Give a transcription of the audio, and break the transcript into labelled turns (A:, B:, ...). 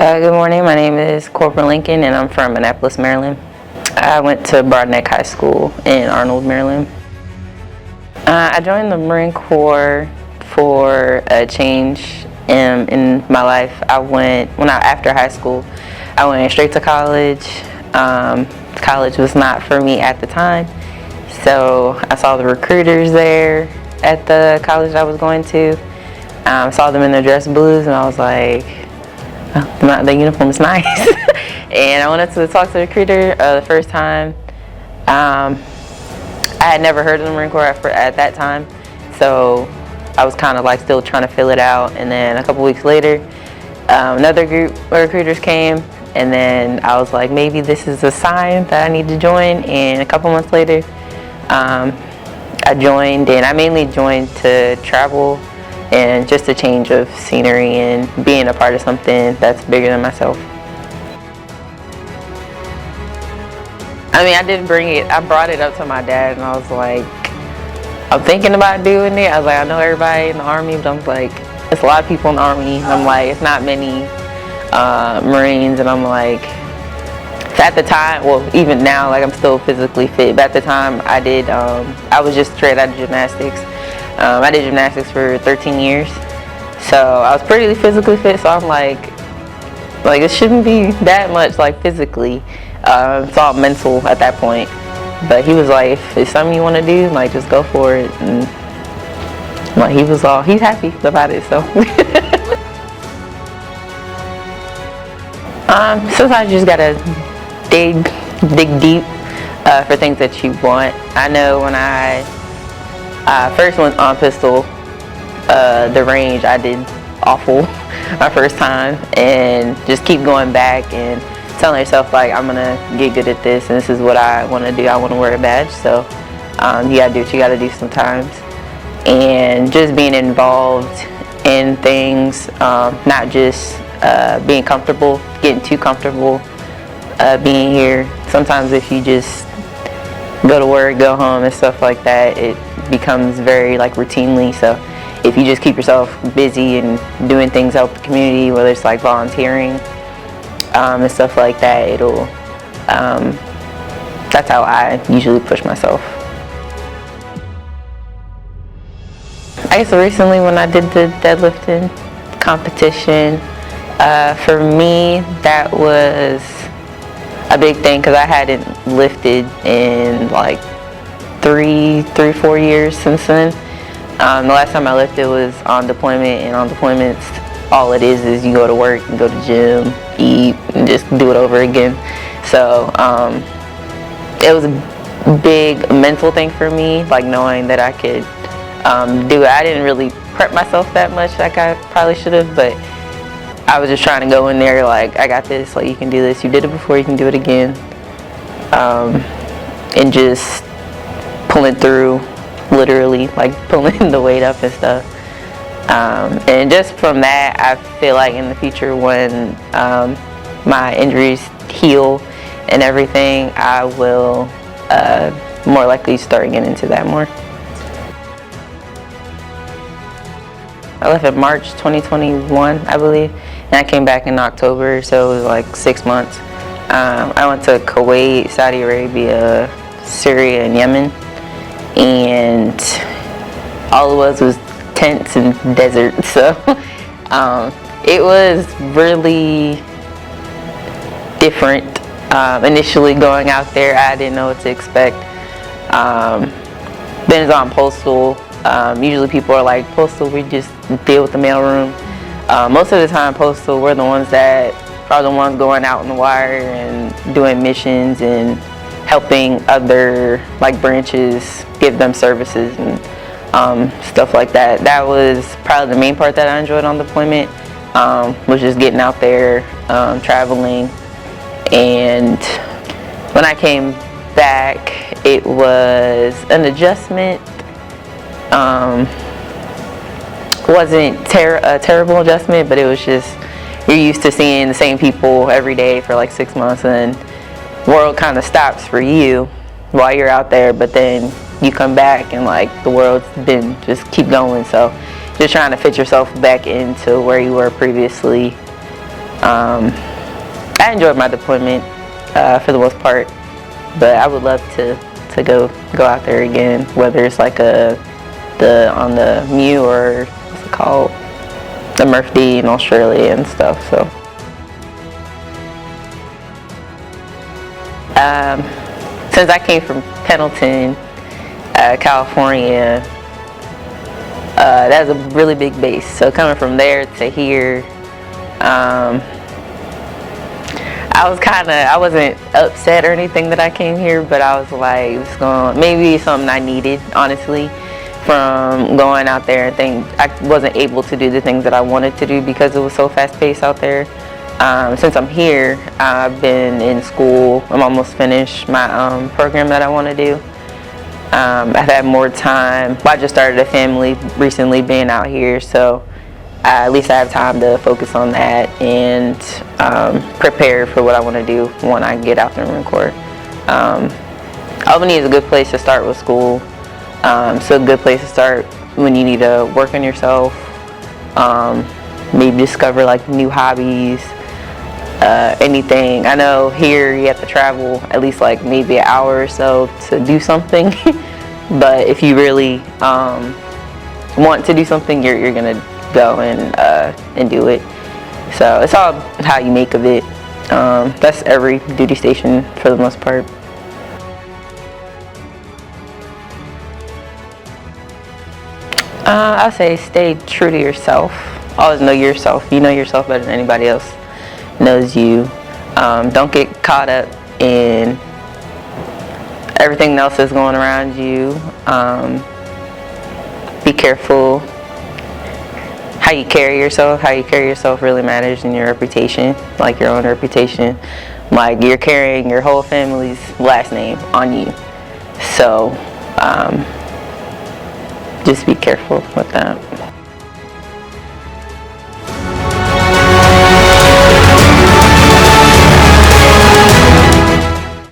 A: Good morning, my name is Cpl Lincoln and I'm from Annapolis, Maryland. I went to Broadneck High School in Arnold, Maryland. I joined the Marine Corps for a change in my life. After high school, I went straight to college. College was not for me at the time, so I saw the recruiters there at the college I was going to. Saw them in their dress blues and I was like, oh, the uniform is nice. And I wanted to talk to the recruiter the first time. I had never heard of the Marine Corps at that time, so I was kind of like still trying to fill it out. And then a couple weeks later, another group of recruiters came, and then I was like, maybe this is a sign that I need to join. And a couple months later, I joined, and I mainly joined to travel and just a change of scenery and being a part of something that's bigger than myself. I mean, I brought it up to my dad and I was like, I'm thinking about doing it. I was like, I know everybody in the Army, but I'm like, it's a lot of people in the Army. And I'm like, it's not many Marines, and I'm like, at the time, well, even now, like I'm still physically fit, but at the time I was just straight out of gymnastics. I did gymnastics for 13 years, so I was pretty physically fit, so I'm like it shouldn't be that much like physically. It's all mental at that point. But he was like, if it's something you want to do, like just go for it. And like he's happy about it, so. Sometimes you just gotta dig deep for things that you want. I know when I first went on pistol, the range, I did awful my first time, and just keep going back and telling yourself like, I'm gonna get good at this and this is what I want to do. I want to wear a badge, so you gotta do what you gotta do sometimes. And just being involved in things, not just being comfortable, getting too comfortable being here. Sometimes if you just go to work, go home and stuff like that, it becomes very like routinely. So if you just keep yourself busy and doing things out in the community, whether it's like volunteering and stuff like that, it'll that's how I usually push myself. I guess recently when I did the deadlifting competition, for me that was a big thing because I hadn't lifted in like 4 years since then. The last time I lifted was on deployment, and on deployments all it is you go to work and go to gym, eat, and just do it over again. So it was a big mental thing for me, like knowing that I could do it. I didn't really prep myself that much like I probably should have, but I was just trying to go in there like, I got this, like you can do this, you did it before, you can do it again, and just pulling through, literally like pulling the weight up and stuff. And just from that, I feel like in the future when my injuries heal and everything, I will more likely start getting into that more. I left in March 2021, I believe, and I came back in October, so it was like 6 months. I went to Kuwait, Saudi Arabia, Syria, and Yemen, and all it was tents and desert, so it was really different. Initially going out there, I didn't know what to expect. Then it's on postal. Usually people are like, postal, we just deal with the mailroom. Most of the time postal, we're the ones that are the ones going out on the wire and doing missions and helping other like branches, give them services and stuff like that. That was probably the main part that I enjoyed on deployment, was just getting out there, traveling. And when I came back, it was an adjustment. Wasn't a terrible adjustment, but it was just, you're used to seeing the same people every day for like 6 months, and the world kind of stops for you while you're out there, but then you come back and like the world's been just keep going. So just trying to fit yourself back into where you were previously I enjoyed my deployment for the most part, but I would love to go out there again, whether it's like on the MEU or what's it called, the MRF-D in Australia and stuff. So since I came from Pendleton, California, that's a really big base. So coming from there to here, I wasn't upset or anything that I came here, but I was like, maybe something I needed, honestly, from going out there and things. I wasn't able to do the things that I wanted to do because it was so fast-paced out there. Since I'm here, I've been in school. I'm almost finished my program that I want to do. I've had more time. I just started a family recently being out here, so at least I have time to focus on that and prepare for what I want to do when I get out the Marine Corps. Albany is a good place to start with school. It's a good place to start when you need to work on yourself, maybe discover like new hobbies, anything. I know here you have to travel at least like maybe an hour or so to do something, but if you really want to do something, you're gonna go and do it. So it's all how you make of it. That's every duty station for the most part. I'll say stay true to yourself. Always know yourself. You know yourself better than anybody else knows you. Don't get caught up in everything else that's going around you. Be careful. How you carry yourself really matters in your reputation, like your own reputation. Like you're carrying your whole family's last name on you. So just be careful with that.